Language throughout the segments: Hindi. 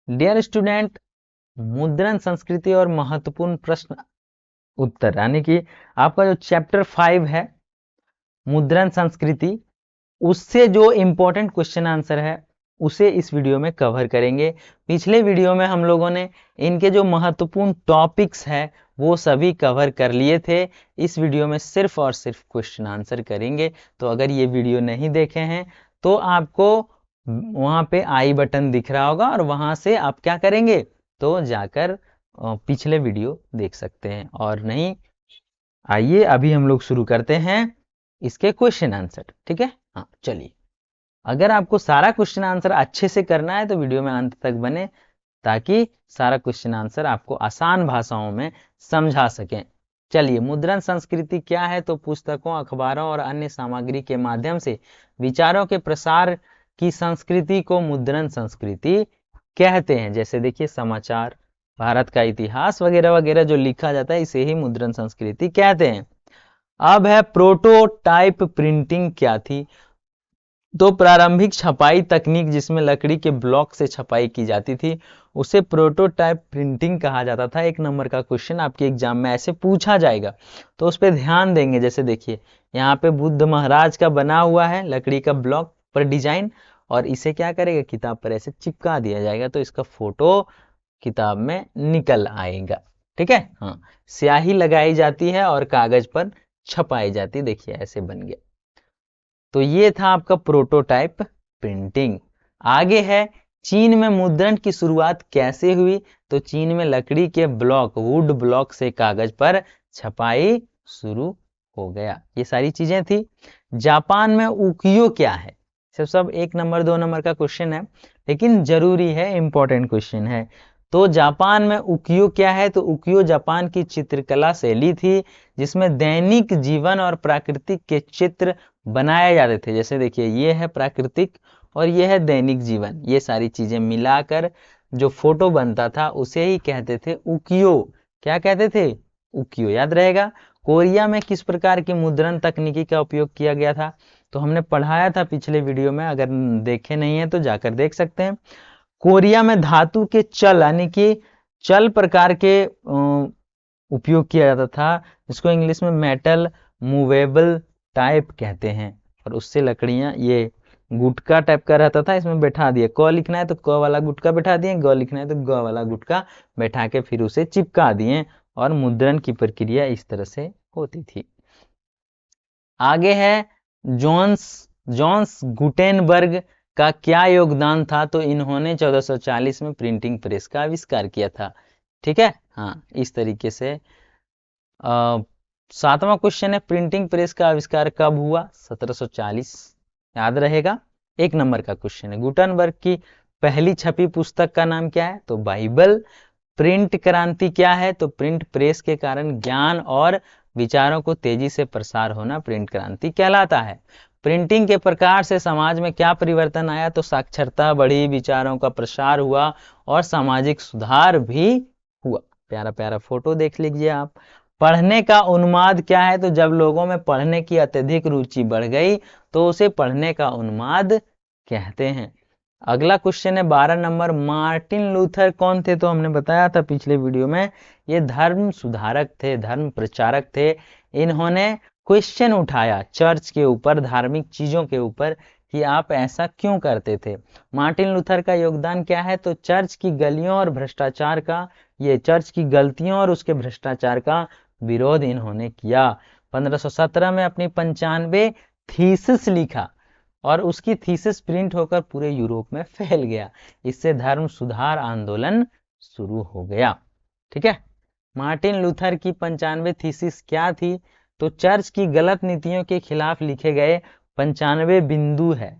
डियर स्टूडेंट, मुद्रण संस्कृति और महत्वपूर्ण प्रश्न उत्तर यानी कि आपका जो चैप्टर 5 है मुद्रण संस्कृति, उससे जो इम्पोर्टेंट क्वेश्चन आंसर है उसे इस वीडियो में कवर करेंगे। पिछले वीडियो में हम लोगों ने इनके जो महत्वपूर्ण टॉपिक्स है वो सभी कवर कर लिए थे। इस वीडियो में सिर्फ और सिर्फ क्वेश्चन आंसर करेंगे। तो अगर ये वीडियो नहीं देखे हैं तो आपको वहां पे आई बटन दिख रहा होगा और वहां से आप क्या करेंगे तो जाकर पिछले वीडियो देख सकते हैं। और नहीं, आइए अभी हम लोग शुरू करते हैं इसके क्वेश्चन आंसर। ठीक है, हाँ चलिए। अगर आपको सारा क्वेश्चन आंसर अच्छे से करना है तो वीडियो में अंत तक बने, ताकि सारा क्वेश्चन आंसर आपको आसान भाषाओं में समझा सकें। चलिए, मुद्रण संस्कृति क्या है? तो पुस्तकों, अखबारों और अन्य सामग्री के माध्यम से विचारों के प्रसार की संस्कृति को मुद्रण संस्कृति कहते हैं। जैसे देखिए, समाचार, भारत का इतिहास वगैरह वगैरह जो लिखा जाता है इसे ही मुद्रण संस्कृति कहते हैं। अब है प्रोटोटाइप प्रिंटिंग क्या थी? तो प्रारंभिक छपाई तकनीक जिसमें लकड़ी के ब्लॉक से छपाई की जाती थी उसे प्रोटोटाइप प्रिंटिंग कहा जाता था। 1 नंबर का क्वेश्चन आपके एग्जाम में ऐसे पूछा जाएगा तो उस पर ध्यान देंगे। जैसे देखिए, यहाँ पे बुद्ध महाराज का बना हुआ है लकड़ी का ब्लॉक पर डिजाइन, और इसे क्या करेगा, किताब पर ऐसे चिपका दिया जाएगा तो इसका फोटो किताब में निकल आएगा। ठीक है, हाँ। स्याही लगाई जाती है और कागज पर छपाई जाती, देखिए ऐसे बन गया। तो ये था आपका प्रोटोटाइप प्रिंटिंग। आगे है, चीन में मुद्रण की शुरुआत कैसे हुई? तो चीन में लकड़ी के ब्लॉक, वुड ब्लॉक से कागज पर छपाई शुरू हो गया। ये सारी चीजें थी। जापान में उकियो क्या है? सब 1 नंबर 2 नंबर का क्वेश्चन है, लेकिन जरूरी है, इंपॉर्टेंट क्वेश्चन है। तो जापान में उकियो क्या है? तो उकियो जापान की चित्रकला शैली थी जिसमें दैनिक जीवन और प्राकृतिक के चित्र बनाए जाते थे। जैसे देखिए, ये है प्राकृतिक और ये है दैनिक जीवन, ये सारी चीजें मिलाकर जो फोटो बनता था उसे ही कहते थे उकियो। क्या कहते थे? उकियो, याद रहेगा। कोरिया में किस प्रकार की मुद्रण तकनीकी का उपयोग किया गया था? तो हमने पढ़ाया था पिछले वीडियो में, अगर देखे नहीं है तो जाकर देख सकते हैं। कोरिया में धातु के चल यानी कि चल प्रकार के उपयोग किया जाता था, जिसको इंग्लिश में मेटल मूवेबल टाइप कहते हैं। और उससे लकड़ियां, ये गुटका टाइप का रहता था, इसमें बैठा दिए, क लिखना है तो क वाला गुटका बैठा दिए, ग लिखना है तो ग वाला गुटका बैठा के फिर उसे चिपका दिए, और मुद्रण की प्रक्रिया इस तरह से होती थी। आगे है, जॉन्स जॉन्स गुटेनबर्ग का क्या योगदान था? तो इन्होंने 1440 में प्रिंटिंग प्रेस का आविष्कार किया था। ठीक है, हाँ, इस तरीके से। 7वां क्वेश्चन है, प्रिंटिंग प्रेस का आविष्कार कब हुआ? 1740, याद रहेगा। 1 नंबर का क्वेश्चन है। गुटेनबर्ग की पहली छपी पुस्तक का नाम क्या है? तो बाइबल। प्रिंट क्रांति क्या है? तो प्रिंट प्रेस के कारण ज्ञान और विचारों को तेजी से प्रसार होना प्रिंट क्रांति कहलाता है। प्रिंटिंग के प्रकार से समाज में क्या परिवर्तन आया? तो साक्षरता बढ़ी, विचारों का प्रसार हुआ और सामाजिक सुधार भी हुआ। प्यारा प्यारा फोटो देख लीजिए आप। पढ़ने का उन्माद क्या है? तो जब लोगों में पढ़ने की अत्यधिक रुचि बढ़ गई तो उसे पढ़ने का उन्माद कहते हैं। अगला क्वेश्चन है 12 नंबर, मार्टिन लूथर कौन थे? तो हमने बताया था पिछले वीडियो में, ये धर्म सुधारक थे, धर्म प्रचारक थे। इन्होंने क्वेश्चन उठाया चर्च के ऊपर, धार्मिक चीजों के ऊपर, कि आप ऐसा क्यों करते थे। मार्टिन लूथर का योगदान क्या है? तो चर्च की गलियों और भ्रष्टाचार का, ये चर्च की गलतियों और उसके भ्रष्टाचार का विरोध इन्होंने किया। 1517 में अपनी 95 थीसिस लिखा और उसकी थीसिस प्रिंट होकर पूरे यूरोप में फैल गया। इससे धर्म सुधार आंदोलन शुरू हो गया। ठीक है, मार्टिन लूथर की 95 थीसिस क्या थी? तो चर्च की गलत नीतियों के खिलाफ लिखे गए 95 बिंदु है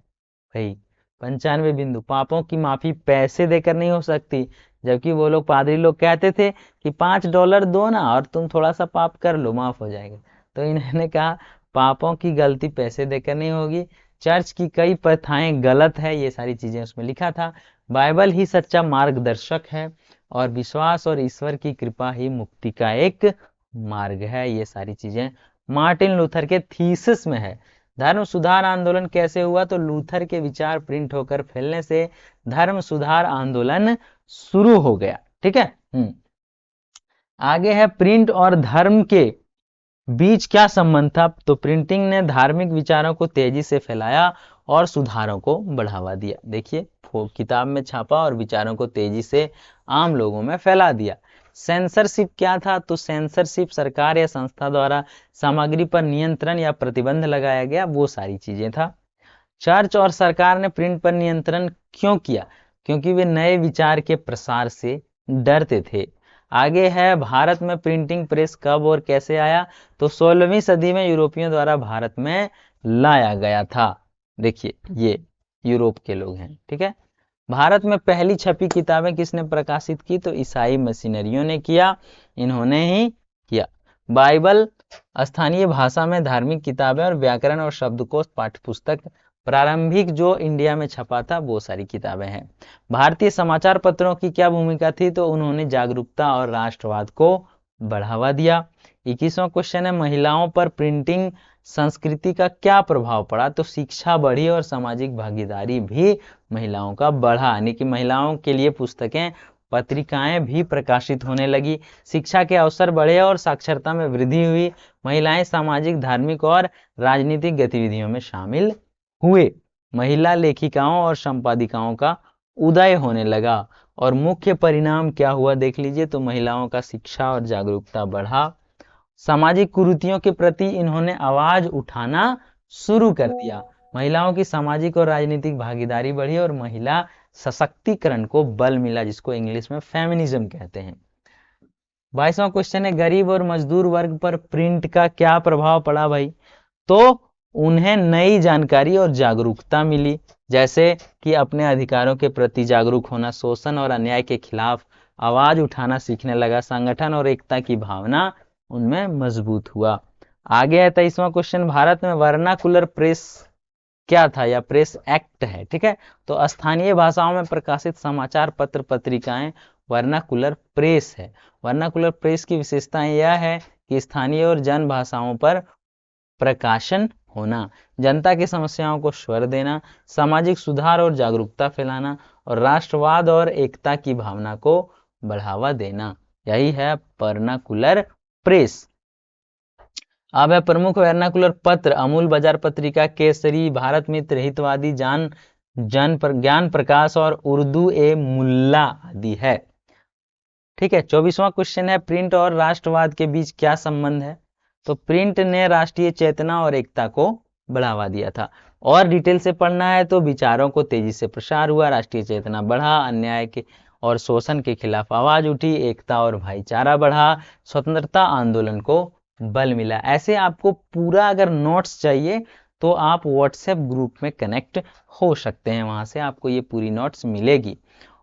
भाई। 95 बिंदु, पापों की माफी पैसे देकर नहीं हो सकती, जबकि वो लोग, पादरी लोग कहते थे कि $5 दो ना और तुम थोड़ा सा पाप कर लो, माफ हो जाएगा। तो इन्होंने कहा पापों की गलती पैसे देकर नहीं होगी, चर्च की कई प्रथाएं गलत है, ये सारी चीजें उसमें लिखा था। बाइबल ही सच्चा मार्गदर्शक है और विश्वास और ईश्वर की कृपा ही मुक्ति का एक मार्ग है, ये सारी चीजें मार्टिन लूथर के थीसिस में है। धर्म सुधार आंदोलन कैसे हुआ? तो लूथर के विचार प्रिंट होकर फैलने से धर्म सुधार आंदोलन शुरू हो गया। ठीक है। आगे है प्रिंट और धर्म के बीच क्या संबंध था? तो प्रिंटिंग ने धार्मिक विचारों को तेजी से फैलाया और सुधारों को बढ़ावा दिया। देखिए, किताब में छापा और विचारों को तेजी से आम लोगों में फैला दिया। सेंसरशिप क्या था? तो सेंसरशिप सरकार या संस्था द्वारा सामग्री पर नियंत्रण या प्रतिबंध लगाया गया, वो सारी चीजें था। चर्च और सरकार ने प्रिंट पर नियंत्रण क्यों किया? क्योंकि वे नए विचार के प्रसार से डरते थे। आगे है भारत में प्रिंटिंग प्रेस कब और कैसे आया? तो 16वीं सदी में यूरोपियों द्वारा भारत में लाया गया था। देखिए, ये यूरोप के लोग हैं। ठीक है। भारत में पहली छपी किताबें किसने प्रकाशित की? तो ईसाई मिशनरियों ने किया, इन्होंने ही किया। बाइबल, स्थानीय भाषा में धार्मिक किताबें और व्याकरण और शब्दकोश पाठ्यपुस्तक प्रारंभिक जो इंडिया में छपा था, वो सारी किताबें हैं। भारतीय समाचार पत्रों की क्या भूमिका थी? तो उन्होंने जागरूकता और राष्ट्रवाद को बढ़ावा दिया। 21वां क्वेश्चन है महिलाओं पर प्रिंटिंग संस्कृति का क्या प्रभाव पड़ा? तो शिक्षा बढ़ी और सामाजिक भागीदारी भी महिलाओं का बढ़ा, यानी कि महिलाओं के लिए पुस्तकें, पत्रिकाएं भी प्रकाशित होने लगी। शिक्षा के अवसर बढ़े और साक्षरता में वृद्धि हुई। महिलाएं सामाजिक, धार्मिक और राजनीतिक गतिविधियों में शामिल हुए। महिला लेखिकाओं और संपादिकाओं का उदय होने लगा और मुख्य परिणाम क्या हुआ देख लीजिए। तो महिलाओं का शिक्षा और जागरूकता बढ़ा। सामाजिक कुरीतियों के प्रति इन्होंने आवाज उठाना शुरू कर दिया। महिलाओं की सामाजिक और राजनीतिक भागीदारी बढ़ी और महिला सशक्तिकरण को बल मिला, जिसको इंग्लिश में फेमिनिज्म कहते हैं। 22वां क्वेश्चन है गरीब और मजदूर वर्ग पर प्रिंट का क्या प्रभाव पड़ा भाई? तो उन्हें नई जानकारी और जागरूकता मिली, जैसे कि अपने अधिकारों के प्रति जागरूक होना, शोषण और अन्याय के खिलाफ आवाज उठाना सीखने लगा, संगठन और एकता की भावना उनमें मजबूत हुआ। आगे है 23वां क्वेश्चन, भारत में वर्नाकुलर प्रेस क्या था या प्रेस एक्ट है। ठीक है। तो स्थानीय भाषाओं में प्रकाशित समाचार पत्र पत्रिकाएं वर्नाकुलर प्रेस है। वर्नाकुलर प्रेस की विशेषताएं यह है कि स्थानीय और जन भाषाओं पर प्रकाशन होना, जनता की समस्याओं को स्वर देना, सामाजिक सुधार और जागरूकता फैलाना और राष्ट्रवाद और एकता की भावना को बढ़ावा देना, यही है वर्नाकुलर प्रेस। अब है प्रमुख वर्नाकुलर पत्र, अमूल बाजार पत्रिका, केसरी, भारत मित्र, हितवादी, ज्ञान प्रकाश और उर्दू ए मुल्ला आदि है। ठीक है। 24वां क्वेश्चन है प्रिंट और राष्ट्रवाद के बीच क्या संबंध है? तो प्रिंट ने राष्ट्रीय चेतना और एकता को बढ़ावा दिया था। और डिटेल से पढ़ना है तो विचारों को तेजी से प्रसार हुआ, राष्ट्रीय चेतना बढ़ा, अन्याय के और शोषण के खिलाफ आवाज उठी, एकता और भाईचारा बढ़ा, स्वतंत्रता आंदोलन को बल मिला। ऐसे आपको पूरा अगर नोट्स चाहिए तो आप व्हाट्सएप ग्रुप में कनेक्ट हो सकते हैं, वहां से आपको ये पूरी नोट्स मिलेगी।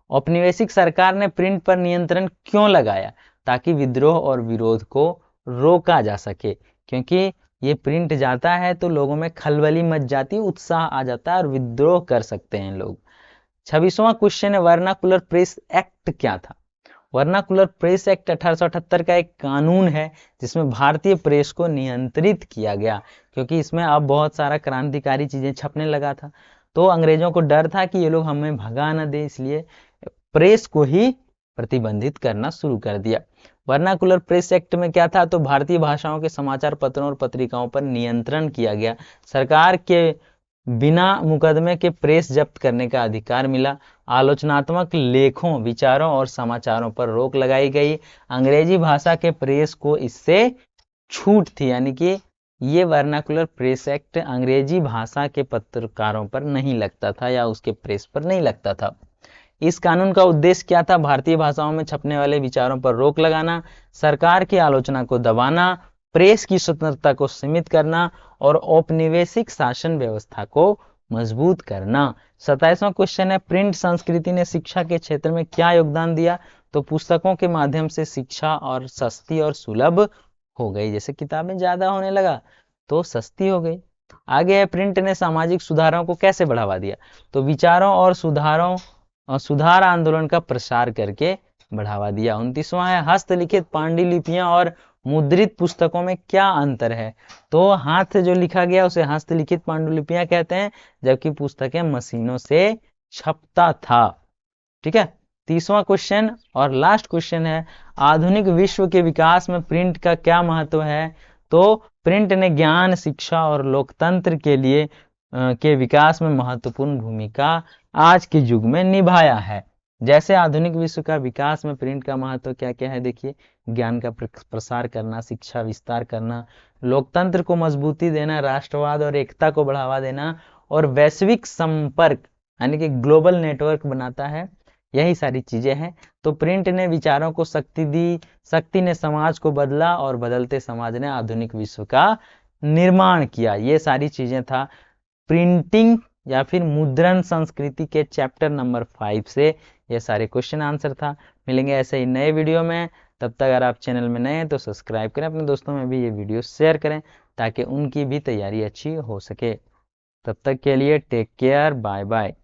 औपनिवेशिक सरकार ने प्रिंट पर नियंत्रण क्यों लगाया? ताकि विद्रोह और विरोध को रोका जा सके, क्योंकि ये प्रिंट जाता है तो लोगों में खलबली मच जाती, उत्साह आ जाता है और विद्रोह कर सकते हैं लोग। 26वां क्वेश्चन है वर्नाकुलर प्रेस एक्ट क्या था? वर्नाकुलर प्रेस एक्ट 1878 का एक कानून है जिसमें भारतीय प्रेस को नियंत्रित किया गया, क्योंकि इसमें अब बहुत सारा क्रांतिकारी चीजें छपने लगा था, तो अंग्रेजों को डर था कि ये लोग हमें भगा न दे, इसलिए प्रेस को ही प्रतिबंधित करना शुरू कर दिया। वर्नाकुलर प्रेस एक्ट में क्या था? तो भारतीय भाषाओं के समाचार पत्रों और पत्रिकाओं पर नियंत्रण किया गया, सरकार के बिना मुकदमे के प्रेस जब्त करने का अधिकार मिला, आलोचनात्मक लेखों, विचारों और समाचारों पर रोक लगाई गई, अंग्रेजी भाषा के प्रेस को इससे छूट थी, यानी कि ये वर्नाकुलर प्रेस एक्ट अंग्रेजी भाषा के पत्रकारों पर नहीं लगता था या उसके प्रेस पर नहीं लगता था। इस कानून का उद्देश्य क्या था? भारतीय भाषाओं में छपने वाले विचारों पर रोक लगाना, सरकार की आलोचना को दबाना, प्रेस की स्वतंत्रता को सीमित करना और औपनिवेशिक शासन व्यवस्था को मजबूत करना। 27वां क्वेश्चन है प्रिंट संस्कृति ने शिक्षा के क्षेत्र में क्या योगदान दिया? तो पुस्तकों के माध्यम से शिक्षा और सस्ती और सुलभ हो गई, जैसे किताबें ज्यादा होने लगा तो सस्ती हो गई। आगे है प्रिंट ने सामाजिक सुधारों को कैसे बढ़ावा दिया? तो विचारों और सुधार आंदोलन का प्रसार करके बढ़ावा दिया। 29वां है हस्तलिखित पांडुलिपियां और मुद्रित पुस्तकों में क्या अंतर है? तो हाथ से जो लिखा गया उसे हस्तलिखित पांडुलिपियां कहते हैं, जबकि पुस्तकें मशीनों से छपता था। ठीक है। 30वां क्वेश्चन और लास्ट क्वेश्चन है, आधुनिक विश्व के विकास में प्रिंट का क्या महत्व है? तो प्रिंट ने ज्ञान, शिक्षा और लोकतंत्र के विकास में महत्वपूर्ण भूमिका आज के युग में निभाया है। जैसे आधुनिक विश्व का विकास में प्रिंट का महत्व क्या क्या है, देखिए, ज्ञान का प्रसार करना, शिक्षा विस्तार करना, लोकतंत्र को मजबूती देना, राष्ट्रवाद और एकता को बढ़ावा देना, और वैश्विक संपर्क यानी कि ग्लोबल नेटवर्क बनाता है। यही सारी चीजें हैं। तो प्रिंट ने विचारों को शक्ति दी, शक्ति ने समाज को बदला, और बदलते समाज ने आधुनिक विश्व का निर्माण किया। ये सारी चीजें था प्रिंटिंग या फिर मुद्रण संस्कृति के चैप्टर नंबर 5 से। ये सारे क्वेश्चन आंसर था। मिलेंगे ऐसे ही नए वीडियो में। तब तक अगर आप चैनल में नए हैं तो सब्सक्राइब करें, अपने दोस्तों में भी ये वीडियो शेयर करें ताकि उनकी भी तैयारी अच्छी हो सके। तब तक के लिए टेक केयर, बाय बाय।